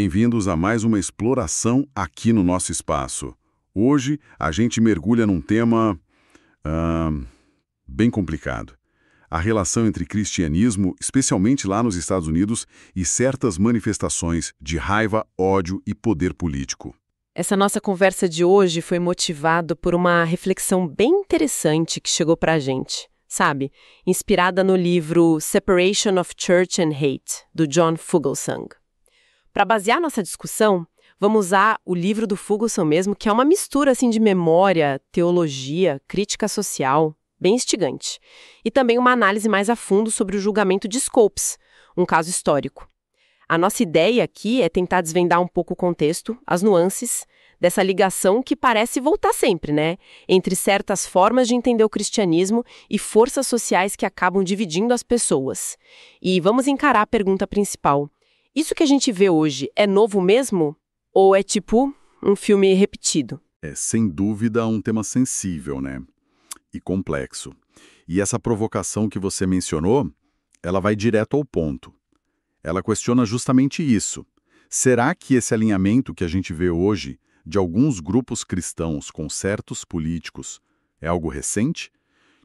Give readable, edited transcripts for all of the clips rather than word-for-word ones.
Bem-vindos a mais uma exploração aqui no nosso espaço. Hoje a gente mergulha num tema ah, bem complicado. A relação entre cristianismo, especialmente lá nos Estados Unidos, e certas manifestações de raiva, ódio e poder político. Essa nossa conversa de hoje foi motivada por uma reflexão bem interessante que chegou pra gente, sabe? Inspirada no livro Separation of Church and Hate, do John Fugelsang. Para basear nossa discussão, vamos usar o livro do Fugelsang mesmo, que é uma mistura assim, de memória, teologia, crítica social, bem instigante. E também uma análise mais a fundo sobre o julgamento de Scopes, um caso histórico. A nossa ideia aqui é tentar desvendar um pouco o contexto, as nuances dessa ligação que parece voltar sempre, né? Entre certas formas de entender o cristianismo e forças sociais que acabam dividindo as pessoas. E vamos encarar a pergunta principal. Isso que a gente vê hoje é novo mesmo? Ou é tipo um filme repetido? É, sem dúvida, um tema sensível, né? E complexo. E essa provocação que você mencionou, ela vai direto ao ponto. Ela questiona justamente isso. Será que esse alinhamento que a gente vê hoje de alguns grupos cristãos com certos políticos é algo recente?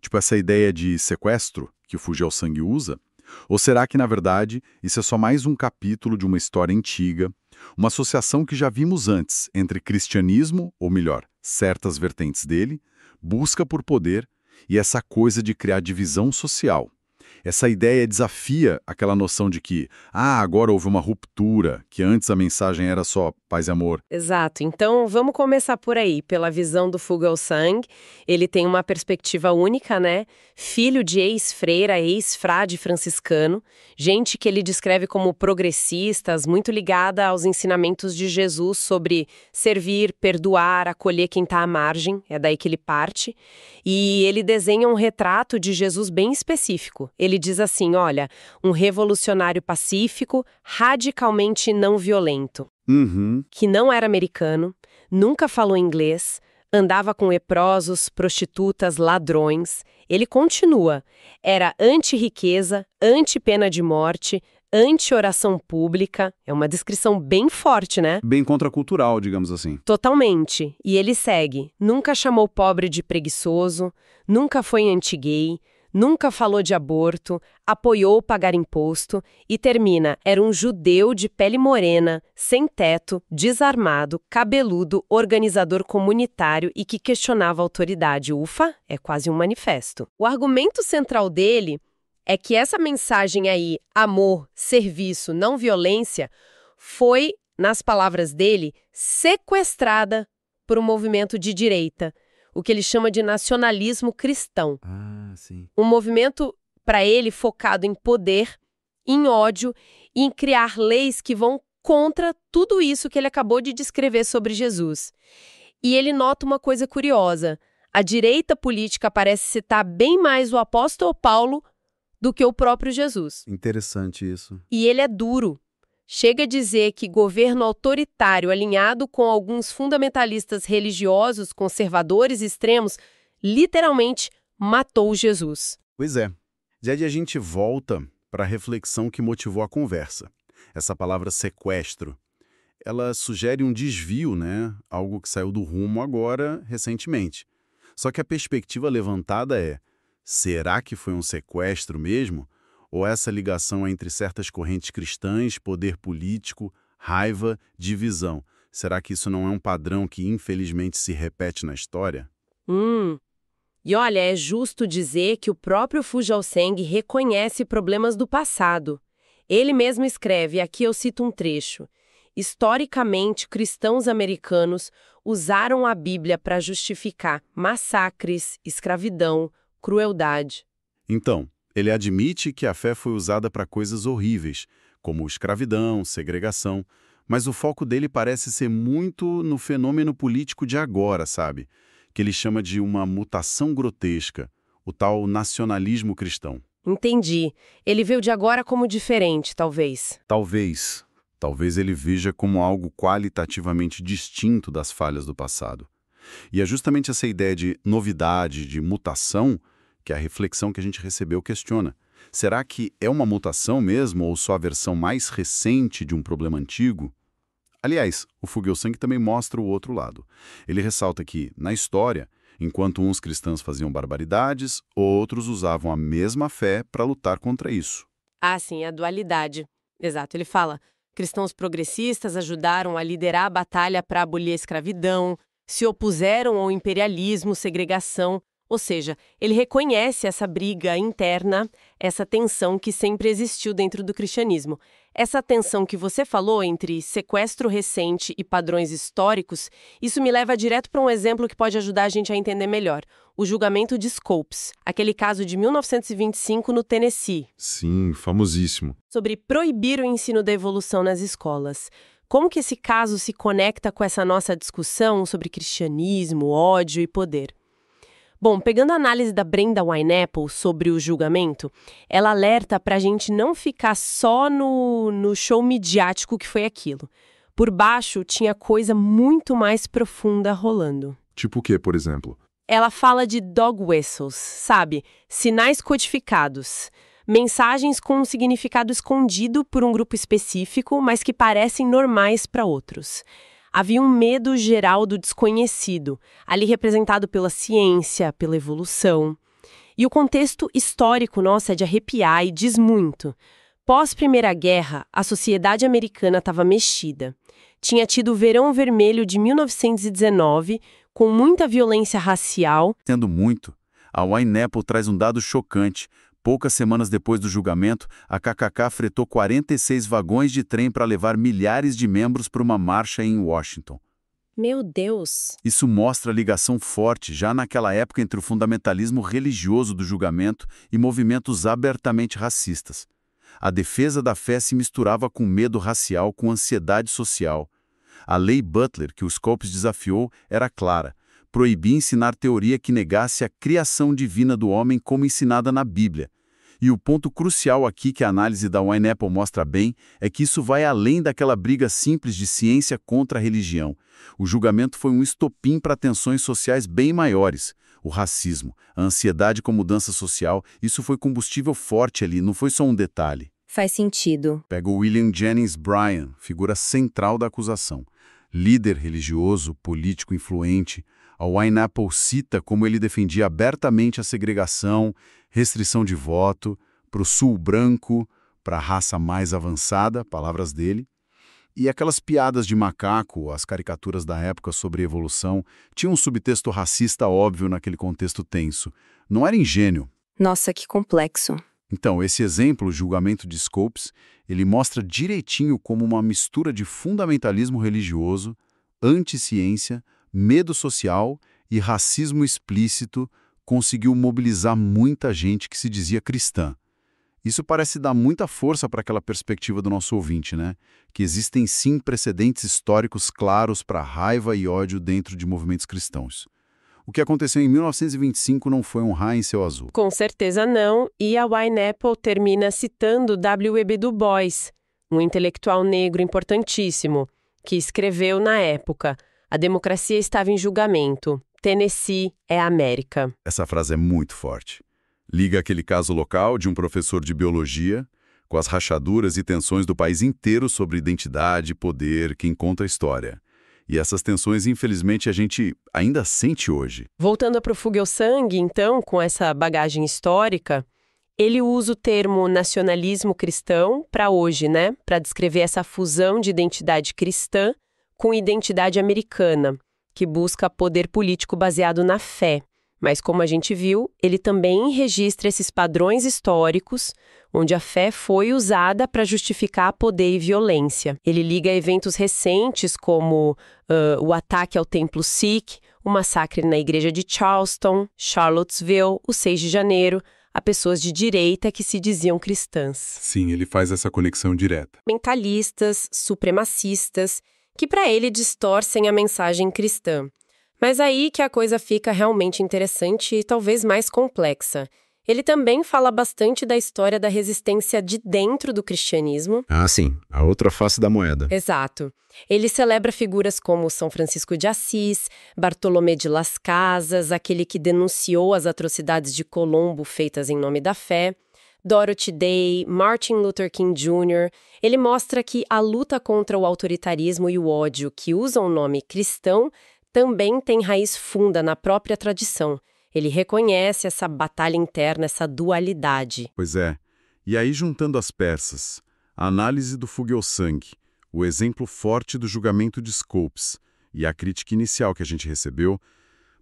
Tipo essa ideia de sequestro que o Fugelsang usa? Ou será que, na verdade, isso é só mais um capítulo de uma história antiga, uma associação que já vimos antes entre cristianismo, ou melhor, certas vertentes dele, busca por poder e essa coisa de criar divisão social? Essa ideia desafia aquela noção de que, agora houve uma ruptura, que antes a mensagem era só paz e amor. Exato. Então, vamos começar por aí, pela visão do Fugelsang. Ele tem uma perspectiva única, né? Filho de ex-freira, ex-frade franciscano, gente que ele descreve como progressistas, muito ligada aos ensinamentos de Jesus sobre servir, perdoar, acolher quem está à margem, é daí que ele parte. E ele desenha um retrato de Jesus bem específico. Ele diz assim, olha, um revolucionário pacífico, radicalmente não violento. Que não era americano, nunca falou inglês, andava com leprosos, prostitutas, ladrões. Ele continua. Era anti-riqueza, anti-pena de morte, anti-oração pública. É uma descrição bem forte, né? Bem contracultural, digamos assim. Totalmente. E ele segue. Nunca chamou pobre de preguiçoso, nunca foi anti-gay, nunca falou de aborto, apoiou pagar imposto e termina, era um judeu de pele morena, sem teto, desarmado, cabeludo, organizador comunitário e que questionava a autoridade. Ufa, é quase um manifesto. O argumento central dele é que essa mensagem aí, amor, serviço, não violência, foi, nas palavras dele, sequestrada por um movimento de direita, o que ele chama de nacionalismo cristão. Sim. Um movimento, para ele, focado em poder, em ódio e em criar leis que vão contra tudo isso que ele acabou de descrever sobre Jesus. E ele nota uma coisa curiosa. A direita política parece citar bem mais o apóstolo Paulo do que o próprio Jesus. Interessante isso. E ele é duro. Chega a dizer que governo autoritário alinhado com alguns fundamentalistas religiosos, conservadores extremos, literalmente matou Jesus. Pois é. Zed, a gente volta para a reflexão que motivou a conversa. Essa palavra sequestro, ela sugere um desvio, né? Algo que saiu do rumo agora, recentemente. Só que a perspectiva levantada é, será que foi um sequestro mesmo? Ou essa ligação entre certas correntes cristãs, poder político, raiva, divisão? Será que isso não é um padrão que infelizmente se repete na história? E olha, é justo dizer que o próprio Fugelsang reconhece problemas do passado. Ele mesmo escreve, aqui eu cito um trecho, historicamente, cristãos americanos usaram a Bíblia para justificar massacres, escravidão, crueldade. Então, ele admite que a fé foi usada para coisas horríveis, como escravidão, segregação, mas o foco dele parece ser muito no fenômeno político de agora, sabe? Que ele chama de uma mutação grotesca, o tal nacionalismo cristão. Entendi. Ele vê o de agora como diferente, talvez. Talvez ele veja como algo qualitativamente distinto das falhas do passado. E é justamente essa ideia de novidade, de mutação, que a reflexão que a gente recebeu questiona. Será que é uma mutação mesmo ou só a versão mais recente de um problema antigo? Aliás, o Fugelsang também mostra o outro lado. Ele ressalta que, na história, enquanto uns cristãos faziam barbaridades, outros usavam a mesma fé para lutar contra isso. Ah, sim, a dualidade. Exato, ele fala, cristãos progressistas ajudaram a liderar a batalha para abolir a escravidão, se opuseram ao imperialismo, segregação, ou seja, ele reconhece essa briga interna, essa tensão que sempre existiu dentro do cristianismo. Essa tensão que você falou entre sequestro recente e padrões históricos, isso me leva direto para um exemplo que pode ajudar a gente a entender melhor. O julgamento de Scopes, aquele caso de 1925 no Tennessee. Sim, famosíssimo. Sobre proibir o ensino da evolução nas escolas. Como que esse caso se conecta com essa nossa discussão sobre cristianismo, ódio e poder? Bom, pegando a análise da Brenda Wineapple sobre o julgamento, ela alerta para a gente não ficar só no show midiático que foi aquilo. Por baixo tinha coisa muito mais profunda rolando. Tipo o quê, por exemplo? Ela fala de dog whistles, sabe? Sinais codificados. Mensagens com um significado escondido por um grupo específico, mas que parecem normais para outros. Havia um medo geral do desconhecido, ali representado pela ciência, pela evolução. E o contexto histórico, nossa, é de arrepiar e diz muito. Pós-Primeira Guerra, a sociedade americana estava mexida. Tinha tido o Verão Vermelho de 1919, com muita violência racial. Tendo muito, a Wineapple traz um dado chocante. Poucas semanas depois do julgamento, a KKK fretou 46 vagões de trem para levar milhares de membros para uma marcha em Washington. Meu Deus! Isso mostra a ligação forte, já naquela época, entre o fundamentalismo religioso do julgamento e movimentos abertamente racistas. A defesa da fé se misturava com medo racial, com ansiedade social. A lei Butler, que o Scopes desafiou, era clara. Proibia ensinar teoria que negasse a criação divina do homem como ensinada na Bíblia. E o ponto crucial aqui que a análise da Wineapple mostra bem é que isso vai além daquela briga simples de ciência contra a religião. O julgamento foi um estopim para tensões sociais bem maiores. O racismo, a ansiedade com mudança social, isso foi combustível forte ali, não foi só um detalhe. Faz sentido. Pega o William Jennings Bryan, figura central da acusação. Líder religioso, político influente, a Wineapple cita como ele defendia abertamente a segregação, restrição de voto, para o sul branco, para a raça mais avançada, palavras dele. E aquelas piadas de macaco, as caricaturas da época sobre evolução, tinham um subtexto racista óbvio naquele contexto tenso. Não era ingênuo. Nossa, que complexo. Então, esse exemplo, o julgamento de Scopes, ele mostra direitinho como uma mistura de fundamentalismo religioso, anticiência, medo social e racismo explícito conseguiu mobilizar muita gente que se dizia cristã. Isso parece dar muita força para aquela perspectiva do nosso ouvinte, né? Que existem sim precedentes históricos claros para raiva e ódio dentro de movimentos cristãos. O que aconteceu em 1925 não foi um raio em céu azul. Com certeza não, e a Wineapple termina citando W.E.B. Du Bois, um intelectual negro importantíssimo, que escreveu na época: "A democracia estava em julgamento. Tennessee é a América." Essa frase é muito forte. Liga aquele caso local de um professor de biologia com as rachaduras e tensões do país inteiro sobre identidade, poder, quem conta a história. E essas tensões, infelizmente, a gente ainda sente hoje. Voltando para o Fugelsang, então, com essa bagagem histórica, ele usa o termo nacionalismo cristão para hoje, né? Para descrever essa fusão de identidade cristã com identidade americana, que busca poder político baseado na fé. Mas, como a gente viu, ele também registra esses padrões históricos, onde a fé foi usada para justificar poder e violência. Ele liga a eventos recentes como o ataque ao Templo Sikh, o massacre na igreja de Charleston, Charlottesville, o 6 de janeiro, a pessoas de direita que se diziam cristãs. Sim, ele faz essa conexão direta. Mentalistas, supremacistas, que para ele distorcem a mensagem cristã. Mas aí que a coisa fica realmente interessante e talvez mais complexa. Ele também fala bastante da história da resistência de dentro do cristianismo. Ah, sim, a outra face da moeda. Exato. Ele celebra figuras como São Francisco de Assis, Bartolomé de Las Casas, aquele que denunciou as atrocidades de Colombo feitas em nome da fé, Dorothy Day, Martin Luther King Jr., ele mostra que a luta contra o autoritarismo e o ódio que usam o nome cristão também tem raiz funda na própria tradição. Ele reconhece essa batalha interna, essa dualidade. Pois é. E aí, juntando as peças, a análise do Fugelsang, o exemplo forte do julgamento de Scopes e a crítica inicial que a gente recebeu,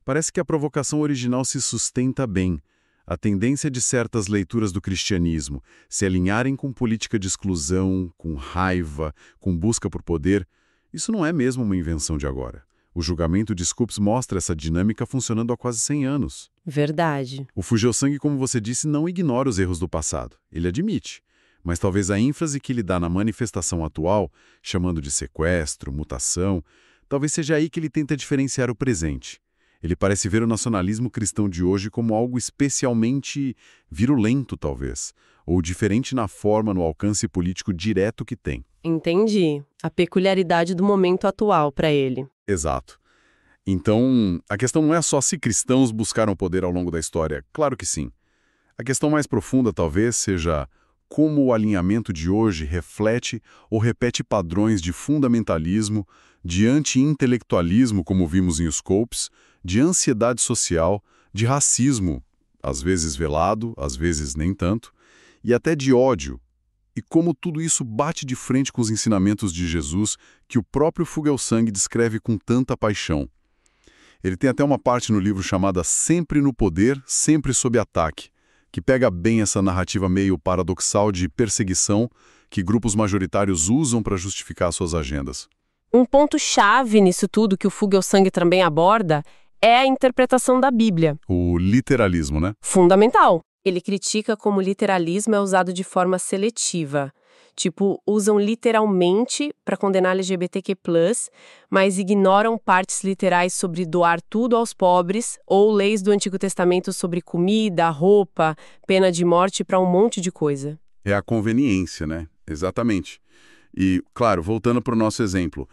parece que a provocação original se sustenta bem. A tendência de certas leituras do cristianismo se alinharem com política de exclusão, com raiva, com busca por poder, isso não é mesmo uma invenção de agora. O julgamento de Scopes mostra essa dinâmica funcionando há quase 100 anos. Verdade. O Fugelsang, como você disse, não ignora os erros do passado. Ele admite. Mas talvez a ênfase que ele dá na manifestação atual, chamando de sequestro, mutação, talvez seja aí que ele tenta diferenciar o presente. Ele parece ver o nacionalismo cristão de hoje como algo especialmente virulento, talvez, ou diferente na forma, no alcance político direto que tem. Entendi. A peculiaridade do momento atual para ele. Exato. Então, a questão não é só se cristãos buscaram poder ao longo da história. Claro que sim. A questão mais profunda, talvez, seja como o alinhamento de hoje reflete ou repete padrões de fundamentalismo, de anti-intelectualismo, como vimos em Scopes, de ansiedade social, de racismo, às vezes velado, às vezes nem tanto, e até de ódio, e como tudo isso bate de frente com os ensinamentos de Jesus que o próprio Fugelsang descreve com tanta paixão. Ele tem até uma parte no livro chamada Sempre no Poder, Sempre Sob Ataque, que pega bem essa narrativa meio paradoxal de perseguição que grupos majoritários usam para justificar suas agendas. Um ponto-chave nisso tudo que o Fugelsang também aborda é a interpretação da Bíblia. O literalismo, né? Fundamental. Ele critica como o literalismo é usado de forma seletiva. Tipo, usam literalmente para condenar LGBTQ+, mas ignoram partes literais sobre doar tudo aos pobres ou leis do Antigo Testamento sobre comida, roupa, pena de morte para um monte de coisa. É a conveniência, né? Exatamente. E, claro, voltando para o nosso exemplo,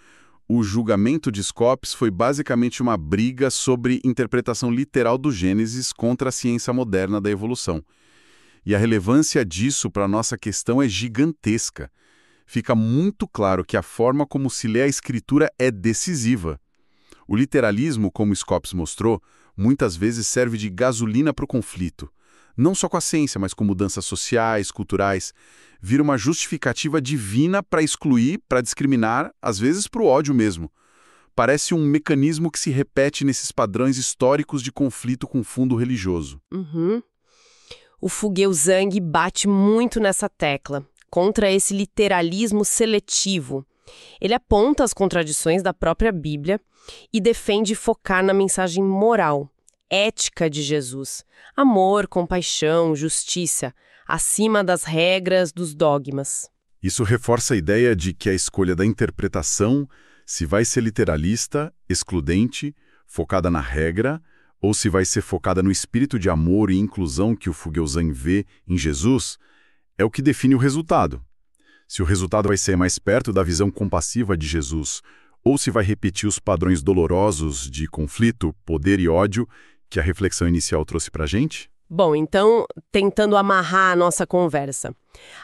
o julgamento de Scopes foi basicamente uma briga sobre interpretação literal do Gênesis contra a ciência moderna da evolução. E a relevância disso para a nossa questão é gigantesca. Fica muito claro que a forma como se lê a Escritura é decisiva. O literalismo, como Scopes mostrou, muitas vezes serve de gasolina para o conflito. Não só com a ciência, mas com mudanças sociais, culturais. Vira uma justificativa divina para excluir, para discriminar, às vezes para o ódio mesmo. Parece um mecanismo que se repete nesses padrões históricos de conflito com fundo religioso. O Fugelsang bate muito nessa tecla, contra esse literalismo seletivo. Ele aponta as contradições da própria Bíblia e defende focar na mensagem moral, ética de Jesus. Amor, compaixão, justiça, acima das regras, dos dogmas. Isso reforça a ideia de que a escolha da interpretação, se vai ser literalista, excludente, focada na regra, ou se vai ser focada no espírito de amor e inclusão que o Fugelsang vê em Jesus, é o que define o resultado. Se o resultado vai ser mais perto da visão compassiva de Jesus, ou se vai repetir os padrões dolorosos de conflito, poder e ódio que a reflexão inicial trouxe para a gente? Bom, então, tentando amarrar a nossa conversa.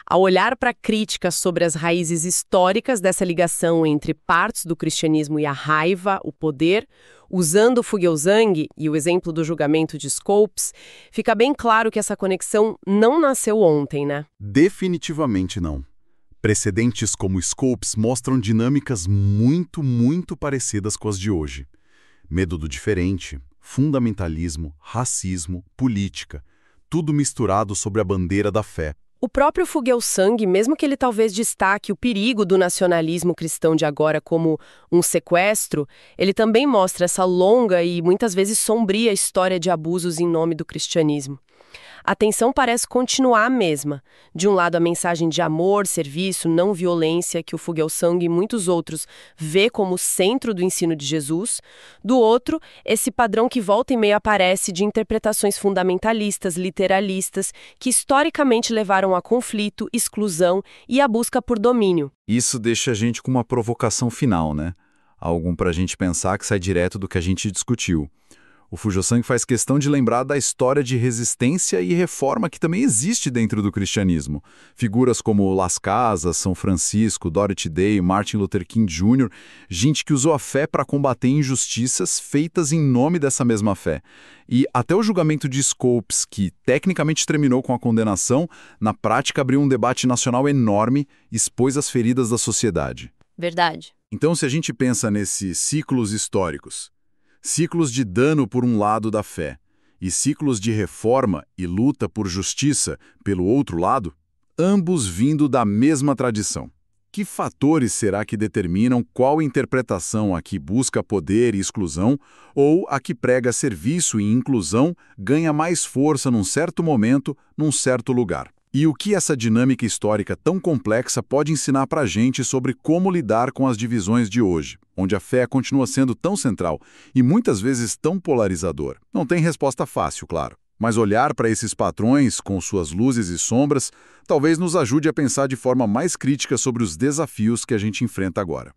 Ao olhar para críticas sobre as raízes históricas dessa ligação entre partes do cristianismo e a raiva, o poder, usando o Fugelsang e o exemplo do julgamento de Scopes, fica bem claro que essa conexão não nasceu ontem, né? Definitivamente não. Precedentes como Scopes mostram dinâmicas muito parecidas com as de hoje. Medo do diferente, fundamentalismo, racismo, política, tudo misturado sob a bandeira da fé. O próprio Fugelsang, mesmo que ele talvez destaque o perigo do nacionalismo cristão de agora como um sequestro, ele também mostra essa longa e muitas vezes sombria história de abusos em nome do cristianismo. A tensão parece continuar a mesma. De um lado, a mensagem de amor, serviço, não violência, que o Fugelsang e muitos outros vê como centro do ensino de Jesus. Do outro, esse padrão que volta e meia aparece de interpretações fundamentalistas, literalistas, que historicamente levaram a conflito, exclusão e a busca por domínio. Isso deixa a gente com uma provocação final, né? Algo para a gente pensar que sai direto do que a gente discutiu. O Fujosang faz questão de lembrar da história de resistência e reforma que também existe dentro do cristianismo. Figuras como Las Casas, São Francisco, Dorothy Day, Martin Luther King Jr., gente que usou a fé para combater injustiças feitas em nome dessa mesma fé. E até o julgamento de Scopes, que tecnicamente terminou com a condenação, na prática abriu um debate nacional enorme e expôs as feridas da sociedade. Verdade. Então, se a gente pensa nesses ciclos históricos, ciclos de dano por um lado da fé e ciclos de reforma e luta por justiça pelo outro lado, ambos vindo da mesma tradição. Que fatores será que determinam qual interpretação a que busca poder e exclusão ou a que prega serviço e inclusão ganha mais força num certo momento, num certo lugar? E o que essa dinâmica histórica tão complexa pode ensinar para a gente sobre como lidar com as divisões de hoje, onde a fé continua sendo tão central e muitas vezes tão polarizador? Não tem resposta fácil, claro, mas olhar para esses patrões com suas luzes e sombras talvez nos ajude a pensar de forma mais crítica sobre os desafios que a gente enfrenta agora.